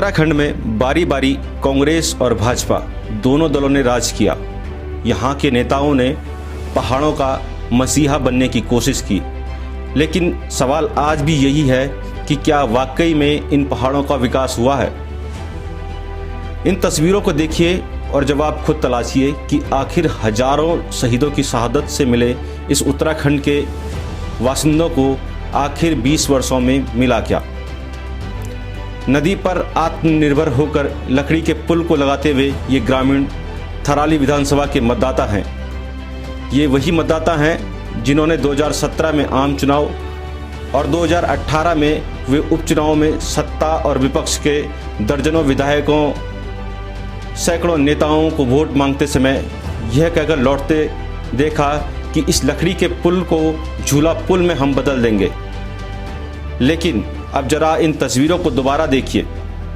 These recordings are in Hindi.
उत्तराखंड में बारी बारी कांग्रेस और भाजपा दोनों दलों ने राज किया। यहाँ के नेताओं ने पहाड़ों का मसीहा बनने की कोशिश की, लेकिन सवाल आज भी यही है कि क्या वाकई में इन पहाड़ों का विकास हुआ है। इन तस्वीरों को देखिए और जवाब खुद तलाशिए कि आखिर हजारों शहीदों की शहादत से मिले इस उत्तराखंड के वासिंदों को आखिर 20 वर्षों में मिला क्या। नदी पर आत्मनिर्भर होकर लकड़ी के पुल को लगाते हुए ये ग्रामीण थराली विधानसभा के मतदाता हैं। ये वही मतदाता हैं जिन्होंने 2017 में आम चुनाव और 2018 में वे उपचुनाव में सत्ता और विपक्ष के दर्जनों विधायकों, सैकड़ों नेताओं को वोट मांगते समय यह कहकर लौटते देखा कि इस लकड़ी के पुल को झूला पुल में हम बदल देंगे। लेकिन अब जरा इन तस्वीरों को दोबारा देखिए।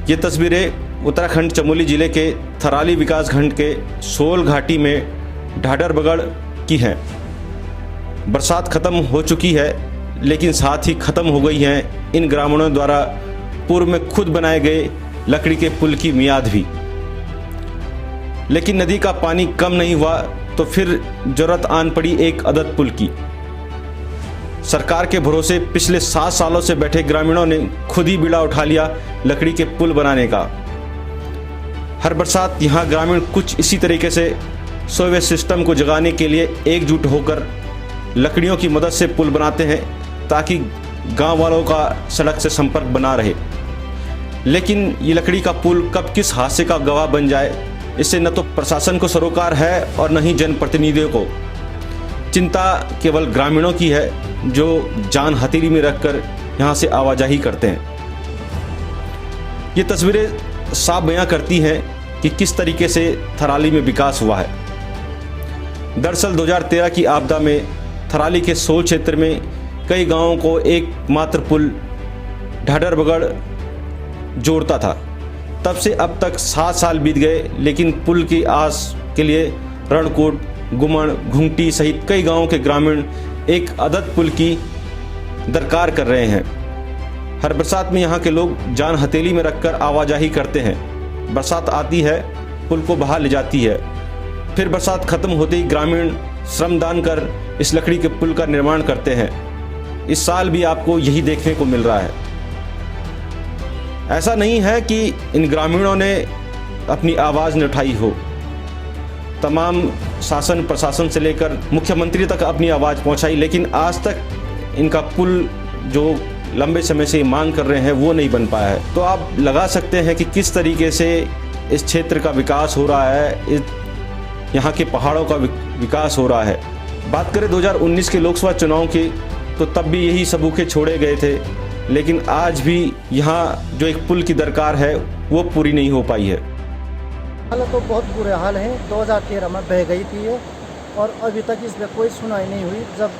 ये तस्वीरें उत्तराखंड चमोली जिले के थराली विकासखंड के सोल घाटी में ढाडरबगड़ की हैं। बरसात खत्म हो चुकी है, लेकिन साथ ही खत्म हो गई हैं इन ग्रामीणों द्वारा पूर्व में खुद बनाए गए लकड़ी के पुल की मियाद भी। लेकिन नदी का पानी कम नहीं हुआ तो फिर जरूरत आन पड़ी एक अदद पुल की। सरकार के भरोसे पिछले 7 सालों से बैठे ग्रामीणों ने खुद ही बीड़ा उठा लिया लकड़ी के पुल बनाने का। हर बरसात यहाँ ग्रामीण कुछ इसी तरीके से सोवे सिस्टम को जगाने के लिए एकजुट होकर लकड़ियों की मदद से पुल बनाते हैं ताकि गांव वालों का सड़क से संपर्क बना रहे। लेकिन ये लकड़ी का पुल कब किस हादसे का गवाह बन जाए, इससे न तो प्रशासन को सरोकार है और न ही जनप्रतिनिधियों को। चिंता केवल ग्रामीणों की है जो जान हथेली में रखकर यहाँ से आवाजाही करते हैं। ये तस्वीरें साफ बयां करती हैं कि किस तरीके से थराली में विकास हुआ है। दरअसल 2013 की आपदा में थराली के सोल क्षेत्र में कई गांवों को एकमात्र पुल ढाडरबगड़ जोड़ता था। तब से अब तक 7 साल बीत गए, लेकिन पुल की आस के लिए रणकोट, गुमण, घुंगटी सहित कई गांवों के ग्रामीण एक अदद पुल की दरकार कर रहे हैं। हर बरसात में यहाँ के लोग जान हथेली में रखकर आवाजाही करते हैं। बरसात आती है, पुल को बहा ले जाती है, फिर बरसात खत्म होते ही ग्रामीण श्रमदान कर इस लकड़ी के पुल का निर्माण करते हैं। इस साल भी आपको यही देखने को मिल रहा है। ऐसा नहीं है कि इन ग्रामीणों ने अपनी आवाज़ न उठाई हो। तमाम शासन प्रशासन से लेकर मुख्यमंत्री तक अपनी आवाज़ पहुंचाई, लेकिन आज तक इनका पुल जो लंबे समय से मांग कर रहे हैं वो नहीं बन पाया है। तो आप लगा सकते हैं कि किस तरीके से इस क्षेत्र का विकास हो रहा है, यहाँ के पहाड़ों का विकास हो रहा है। बात करें 2019 के लोकसभा चुनाव की, तो तब भी यही सबूखे छोड़े गए थे, लेकिन आज भी यहाँ जो एक पुल की दरकार है वो पूरी नहीं हो पाई है। हालत तो बहुत बुरे हाल हैं। 2013 में बह गई थी ये, और अभी तक इस पर कोई सुनाई नहीं हुई। जब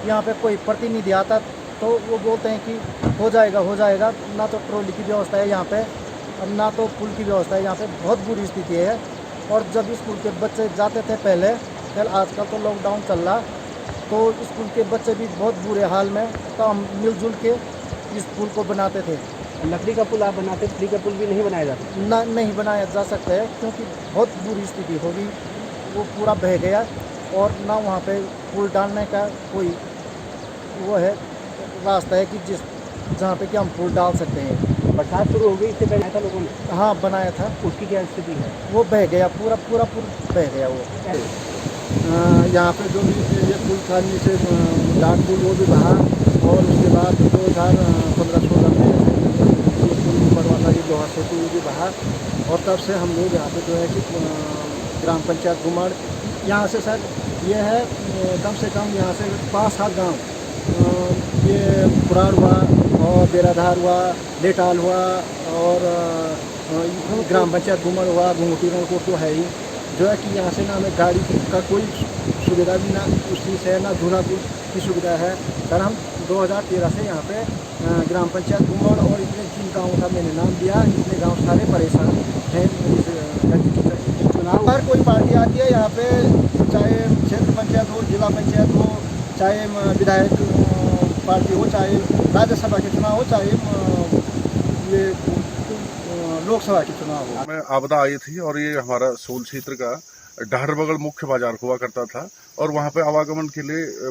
यहाँ पे कोई प्रतिनिधि आता तो वो बोलते हैं कि हो जाएगा। ना तो ट्रॉली की व्यवस्था है यहाँ पे और ना तो पुल की व्यवस्था है। यहाँ पे बहुत बुरी स्थिति है। और जब स्कूल के बच्चे जाते थे पहले आजकल तो लॉकडाउन चल रहा, तो स्कूल के बच्चे भी बहुत बुरे हाल में, तो हम मिलजुल के इस पुल को बनाते थे। लकड़ी का पुल आप बनाते, लकड़ी का पुल भी नहीं बनाया जाता? ना, नहीं बनाया जा सकता है, क्योंकि बहुत बुरी स्थिति होगी। वो पूरा बह गया और ना वहाँ पे पुल डालने का कोई वो है रास्ता है कि जहाँ पे कि हम पुल डाल सकते हैं। बरसात शुरू हो गई, इससे बनाया था लोगों ने? हाँ, बनाया था। उसकी क्या स्थिति है? वो बह गया, पूरा पुल बह गया वो। यहाँ पे जो भी ये पुल था नीचे डाक पुल वो भी बहा, और उसके बाद 2015-16 में ये पुल बनवा था, ये लोहा सेतु वो भी बहा। और तब से हम लोग यहाँ पे जो है कि ग्राम पंचायत गुमड़, यहाँ से सर ये है कम से कम यहाँ से 5-7 गाँव, ये पुराड़ हुआ और बेराधार हुआ, लेटाल हुआ और ग्राम पंचायत गुमड़ हुआ, घुंगटी को तो है ही, जो है कि यहाँ से ना हमें गाड़ी का कोई सुविधा भी ना उसी से ना झूला की सुविधा है। सर हम 2013 से यहाँ पे ग्राम पंचायत गुमड़ और इतने जिन गाँव का मैंने नाम दिया, इतने गाँव सारे परेशान हैं इस चुनाव। हर कोई पार्टी आती है यहाँ पे, चाहे क्षेत्र पंचायत हो, जिला पंचायत हो, चाहे विधायक पार्टी हो, चाहे राज्यसभा के चुनाव हो, चाहे ये लोकसभा के चुनाव हो। में आपदा आई थी और ये हमारा सोल क्षेत्र का डहरबगल मुख्य बाजार हुआ करता था और वहाँ पे आवागमन के लिए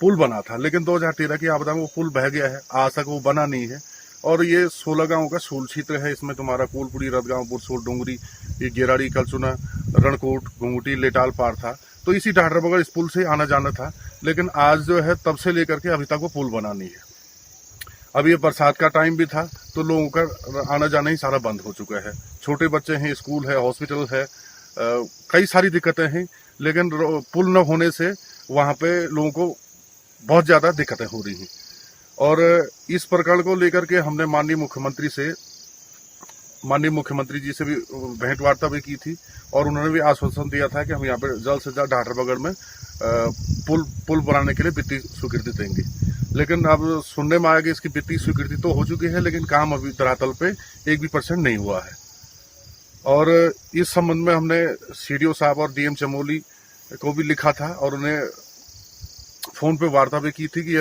पुल बना था, लेकिन 2013 की आपदा में वो पुल बह गया है, आज तक वो बना नहीं है। और ये 16 गांव का सोल क्षेत्र है, इसमें तुम्हारा कोलपुरी, रतगांवपुर, सोल डोंगरी, ये गेराड़ी, कलचुना, रणकोट, घुंगटी, लेटाल पार था। तो इसी डहरबगल इस पुल से आना जाना था, लेकिन आज जो है तब से लेकर के अभी तक वो पुल बना नहीं है। अब ये बरसात का टाइम भी था तो लोगों का आना जाना ही सारा बंद हो चुका है। छोटे बच्चे हैं, स्कूल है, हॉस्पिटल है, कई सारी दिक्कतें हैं, लेकिन पुल न होने से वहां पे लोगों को बहुत ज्यादा दिक्कतें हो रही हैं। और इस प्रकरण को लेकर के हमने माननीय मुख्यमंत्री जी से भी भेंट वार्ता भी की थी और उन्होंने भी आश्वासन दिया था कि हम यहाँ पे जल्द से जल्द डहरबगल में पुल बनाने के लिए वित्तीय स्वीकृति देंगे। लेकिन अब सुनने में आया कि इसकी वित्तीय स्वीकृति तो हो चुकी है, लेकिन काम अभी धरातल पे 1% नहीं हुआ है। और इस संबंध में हमने सीडीओ साहब और डीएम चमोली को भी लिखा था और उन्हें फोन पे वार्ता भी की थी कि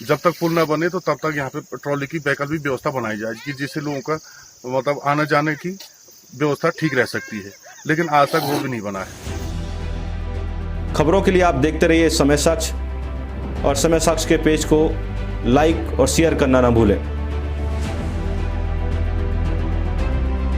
जब तक पुल न बने तो तब तक यहाँ पे ट्रॉली की वैकल्पिक व्यवस्था बनाई जाए कि जिससे लोगों का मतलब आने जाने की व्यवस्था ठीक रह सकती है, लेकिन आज तक वो भी नहीं बना है। खबरों के लिए आप देखते रहिए समय साक्ष और समय साक्ष के पेज को लाइक और शेयर करना ना भूलें।